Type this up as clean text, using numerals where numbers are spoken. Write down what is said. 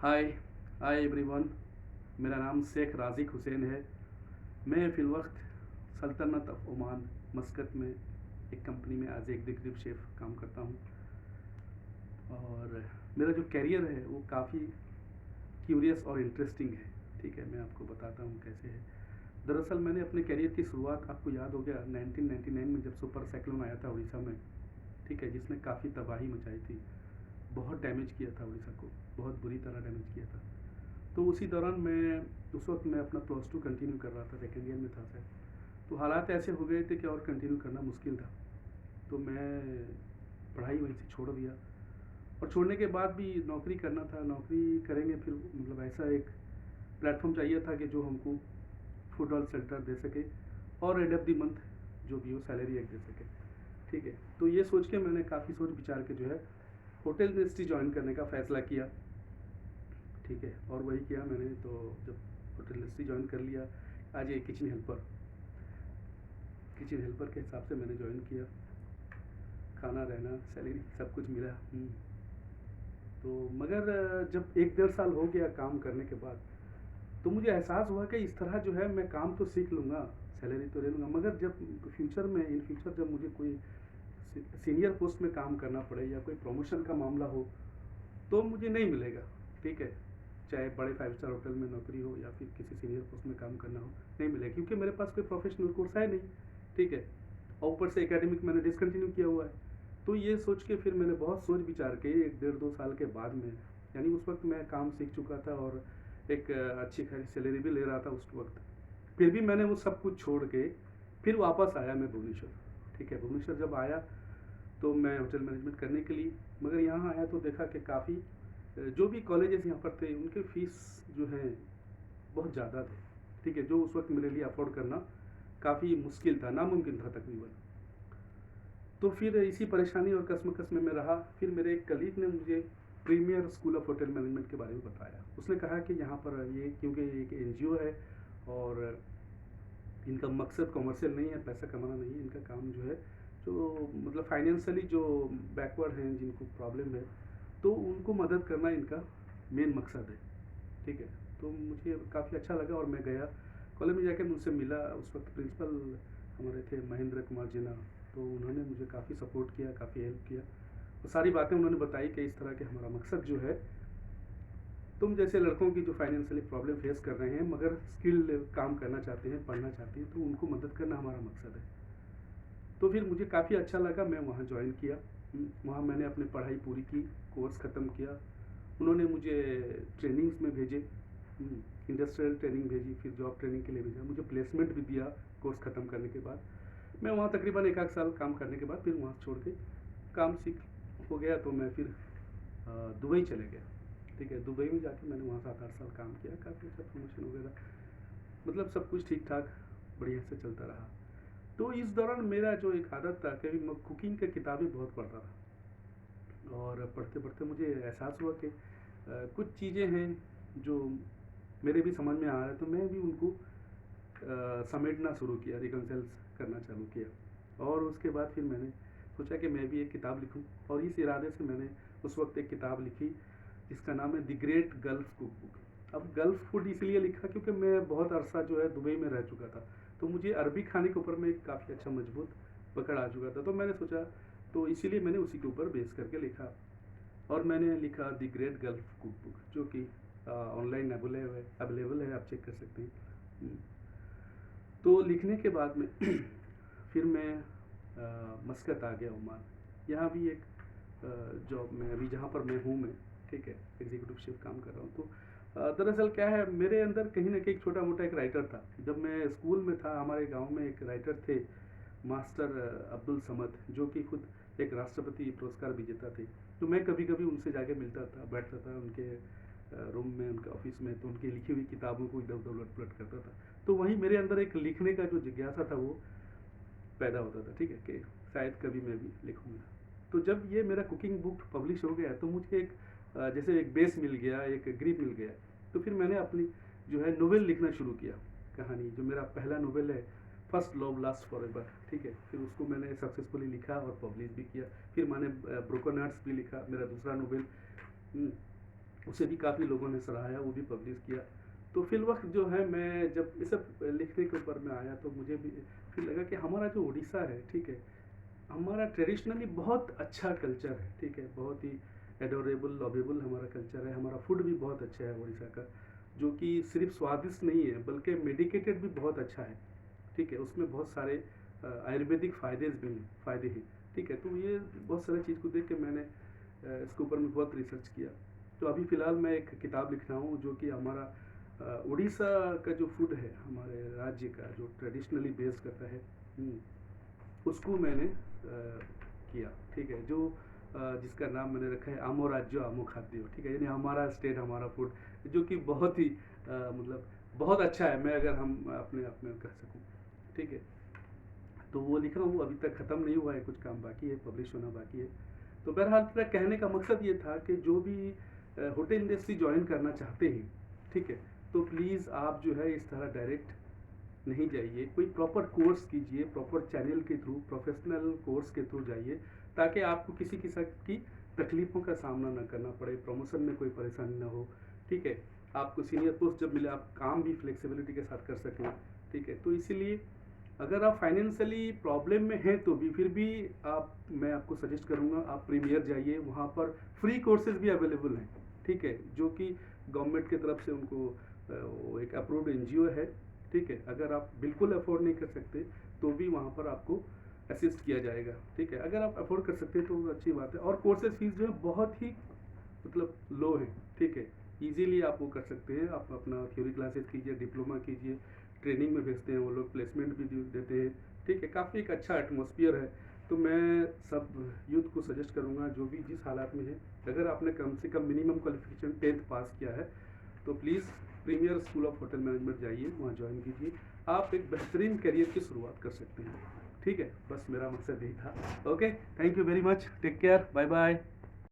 हाय hi everyone. मेरा नाम शेख राज़िक हुसैन है। मैं फ़िलवक्त सल्तनत ऑफ ओमान मस्कत में एक कंपनी में एज एग्जीक्यूटिव शेफ़ काम करता हूँ। और मेरा जो कैरियर है वो काफ़ी क्यूरियस और इंटरेस्टिंग है। ठीक है, मैं आपको बताता हूँ कैसे है। दरअसल मैंने अपने कैरियर की शुरुआत, आपको याद हो गया, 1999 में जब सुपर साइक्लोन आया था उड़ीसा में। ठीक है, जिसने काफ़ी तबाही मचाई थी, बहुत डैमेज किया था उड़ीसा को, बहुत बुरी तरह डैमेज किया था। तो उसी दौरान उस वक्त मैं अपना प्लस टू कंटिन्यू कर रहा था, सेकेंड ईयर में था शायद। तो हालात ऐसे हो गए थे कि और कंटिन्यू करना मुश्किल था। तो मैं पढ़ाई वहीं से छोड़ दिया। और छोड़ने के बाद भी नौकरी करना था, नौकरी करेंगे फिर मतलब ऐसा एक प्लेटफॉर्म चाहिए था कि जो हमको फूड और शेल्टर दे सके और एंड ऑफ द मंथ जो भी हो सैलरी एक दे सके। ठीक है, तो ये सोच के मैंने काफ़ी सोच विचार के जो है होटल इंडस्ट्री ज्वाइन करने का फ़ैसला किया। ठीक है, और वही किया मैंने। तो जब होटल इंडस्ट्री ज्वाइन कर लिया, आज ये किचन हेल्पर के हिसाब से मैंने ज्वाइन किया। खाना रहना सैलरी सब कुछ मिला। तो मगर जब एक डेढ़ साल हो गया काम करने के बाद, तो मुझे एहसास हुआ कि इस तरह जो है मैं काम तो सीख लूँगा, सैलरी तो ले लूँगा, मगर जब इन फ्यूचर जब मुझे कोई सीनियर पोस्ट में काम करना पड़े या कोई प्रमोशन का मामला हो तो मुझे नहीं मिलेगा। ठीक है, चाहे बड़े फाइव स्टार होटल में नौकरी हो या फिर किसी सीनियर पोस्ट में काम करना हो, नहीं मिलेगा क्योंकि मेरे पास कोई प्रोफेशनल कोर्स है नहीं। ठीक है, और ऊपर से एकेडमिक मैंने डिसकंटिन्यू किया हुआ है। तो ये सोच के फिर मैंने बहुत सोच विचार के एक डेढ़ दो साल के बाद में, यानी उस वक्त मैं काम सीख चुका था और एक अच्छी खासी सैलरी भी ले रहा था उस वक्त। फिर भी मैंने वो सब कुछ छोड़ के फिर वापस आया मैं भुवनेश्वर। ठीक है, भुवनेश्वर जब आया तो मैं होटल मैनेजमेंट करने के लिए, मगर यहाँ आया तो देखा कि काफ़ी जो भी कॉलेजेस यहाँ पर थे उनके फीस जो हैं बहुत ज़्यादा थे। ठीक है, जो उस वक्त मेरे लिए अफोर्ड करना काफ़ी मुश्किल था, नामुमकिन था तकरीबन। तो फिर इसी परेशानी और कसमकस में मैं रहा। फिर मेरे एक कलीग ने मुझे premier school of hotel management के बारे में बताया। उसने कहा कि यहाँ पर ये, क्योंकि ये एक एनजीओ है और इनका मकसद कमर्शियल नहीं है, पैसा कमाना नहीं है, इनका काम जो है जो मतलब फाइनेंशियली जो बैकवर्ड हैं, जिनको प्रॉब्लम है, तो उनको मदद करना इनका मेन मकसद है। ठीक है, तो मुझे काफ़ी अच्छा लगा और मैं गया कॉलेज में जाके मुझसे मिला। उस वक्त प्रिंसिपल हमारे थे महेंद्र कुमार जिन्ना। तो उन्होंने मुझे काफ़ी सपोर्ट किया, काफ़ी हेल्प किया और सारी बातें उन्होंने बताई कि इस तरह के हमारा मकसद जो है, तुम जैसे लड़कों की जो फाइनेंशियली प्रॉब्लम फेस कर रहे हैं मगर स्किल काम करना चाहते हैं, पढ़ना चाहते हैं, तो उनको मदद करना हमारा मकसद है। तो फिर मुझे काफ़ी अच्छा लगा, मैं वहाँ ज्वाइन किया। वहाँ मैंने अपनी पढ़ाई पूरी की, कोर्स ख़त्म किया। उन्होंने मुझे ट्रेनिंग्स में भेजे, इंडस्ट्रियल ट्रेनिंग भेजी, फिर जॉब ट्रेनिंग के लिए भेजा, मुझे प्लेसमेंट भी दिया कोर्स ख़त्म करने के बाद। मैं वहाँ तकरीबन एक आध साल काम करने के बाद फिर वहाँ छोड़ के काम सीख हो गया, तो मैं फिर दुबई चले गया। ठीक है, दुबई में जाके मैंने वहाँ 7-8 साल काम किया, काफ़ी अच्छा प्रमोशन वगैरह, मतलब सब कुछ ठीक ठाक बढ़िया से चलता रहा। तो इस दौरान मेरा जो एक आदत था कि मैं कुकिंग की किताबें बहुत पढ़ता था। और पढ़ते पढ़ते मुझे एहसास हुआ कि कुछ चीज़ें हैं जो मेरे भी समझ में आ रहा है, तो मैं भी उनको समेटना शुरू किया, रिकनसाइल्स करना चालू किया। और उसके बाद फिर मैंने सोचा कि मैं भी एक किताब लिखूं, और इस इरादे से मैंने उस वक्त एक किताब लिखी जिसका नाम है the great gulf cook book. अब गल्फ फूड इसलिए लिखा क्योंकि मैं बहुत अरसा जो है दुबई में रह चुका था, तो मुझे अरबी खाने के ऊपर में काफ़ी अच्छा मजबूत पकड़ आ चुका था। तो मैंने सोचा, तो इसीलिए मैंने उसी के ऊपर बेस करके लिखा। और मैंने लिखा the great gulf cook book, जो कि ऑनलाइन अवेलेबल है, आप चेक कर सकते हैं। तो लिखने के बाद में फिर मैं मस्कत आ गया, ओमान। यहाँ भी एक जॉब में अभी जहाँ पर मैं हूँ मैं, ठीक है, एग्जीक्यूटिव शिफ्ट काम कर रहा हूँ। तो दरअसल क्या है, मेरे अंदर कहीं ना कहीं छोटा मोटा एक राइटर था। जब मैं स्कूल में था, हमारे गांव में एक राइटर थे, मास्टर अब्दुल समद, जो कि खुद एक राष्ट्रपति पुरस्कार विजेता थे। तो मैं कभी कभी उनसे जाके मिलता था, बैठता था उनके रूम में, उनके ऑफिस में, तो उनकी लिखी हुई किताबों को इधर उधर उलट पुलट करता था। तो वहीं मेरे अंदर एक लिखने का जो जिज्ञासा था वो पैदा होता था। ठीक है, कि शायद कभी मैं भी लिखूंगा। तो जब ये मेरा कुकिंग बुक पब्लिश हो गया तो मुझे एक जैसे एक बेस मिल गया, एक ग्रिप मिल गया। तो फिर मैंने अपनी जो है नोवेल लिखना शुरू किया। कहानी, जो मेरा पहला नोवेल है, first love last for ever. ठीक है, फिर उसको मैंने सक्सेसफुली लिखा और पब्लिश भी किया। फिर मैंने ब्रोकन हार्ट्स भी लिखा, मेरा दूसरा नोवेल। उसे भी काफ़ी लोगों ने सराहाया, वो भी पब्लिश किया। तो फिर वक़्त जो है मैं जब ये सब लिखने के ऊपर मैं आया तो मुझे भी फिर लगा कि हमारा जो उड़ीसा है, ठीक है, हमारा ट्रेडिशनली बहुत अच्छा कल्चर है, ठीक है, बहुत ही एडोरेबल लवेबल हमारा कल्चर है। हमारा फूड भी बहुत अच्छा है उड़ीसा का, जो कि सिर्फ स्वादिष्ट नहीं है बल्कि मेडिकेटेड भी बहुत अच्छा है, ठीक है, उसमें बहुत सारे आयुर्वेदिक फ़ायदे हैं, ठीक है। तो ये बहुत सारी चीज़ को देख के मैंने इसके ऊपर में बहुत रिसर्च किया। तो अभी फ़िलहाल मैं एक किताब लिख रहा हूँ जो कि हमारा उड़ीसा का जो फूड है हमारे राज्य का, जो ट्रेडिशनली बेस्ड करता है, उसको मैंने किया, ठीक है, जो जिसका नाम मैंने रखा है आमो राज्य आमो खाद्य, ठीक है, यानी हमारा स्टेट हमारा फूड, जो कि बहुत ही मतलब बहुत अच्छा है, मैं अगर हम अपने आप में कह सकूँ, ठीक है। तो वो लिखा हूँ, अभी तक ख़त्म नहीं हुआ है, कुछ काम बाकी है, पब्लिश होना बाकी है। तो बहरहाल मेरा कहने का मकसद ये था कि जो भी होटल इंडस्ट्री ज्वाइन करना चाहते हैं, ठीक है, तो प्लीज़ आप जो है इस तरह डायरेक्ट नहीं जाइए, कोई प्रॉपर कोर्स कीजिए, प्रॉपर चैनल के थ्रू, प्रोफेशनल कोर्स के थ्रू जाइए, ताकि आपको किसी किस्म की तकलीफ़ों का सामना ना करना पड़े, प्रमोशन में कोई परेशानी ना हो, ठीक है। आपको सीनियर पोस्ट जब मिले आप काम भी फ्लेक्सिबिलिटी के साथ कर सकें, ठीक है। तो इसीलिए अगर आप फाइनेंशियली प्रॉब्लम में हैं तो भी फिर भी आप, मैं आपको सजेस्ट करूँगा आप प्रीमियर जाइए, वहाँ पर फ्री कोर्सेज भी अवेलेबल हैं, ठीक है, जो कि गवर्नमेंट की तरफ से उनको वो एक अप्रूव्ड एनजीओ है, ठीक है। अगर आप बिल्कुल अफोर्ड नहीं कर सकते तो भी वहाँ पर आपको असिस्ट किया जाएगा, ठीक है। अगर आप अफोर्ड कर सकते हैं तो अच्छी बात है, और कोर्सेज फीस जो है बहुत ही मतलब लो है, ठीक है, इजीली आप वो कर सकते हैं। आप अपना थ्योरी क्लासेस कीजिए, डिप्लोमा कीजिए, ट्रेनिंग में भेजते हैं वो लोग, प्लेसमेंट भी देते हैं, ठीक है, काफ़ी एक अच्छा एटमॉस्फेयर है। तो मैं सब यूथ को सजेस्ट करूँगा जो भी जिस हालात में है, अगर आपने कम से कम मिनिमम क्वालिफिकेशन 10th पास किया है तो please premier school of hotel management जाइए, वहाँ ज्वाइन कीजिए, आप एक बेहतरीन करियर की शुरुआत कर सकते हैं, ठीक है। बस मेरा मकसद यही था। Okay, thank you very much, take care, bye bye.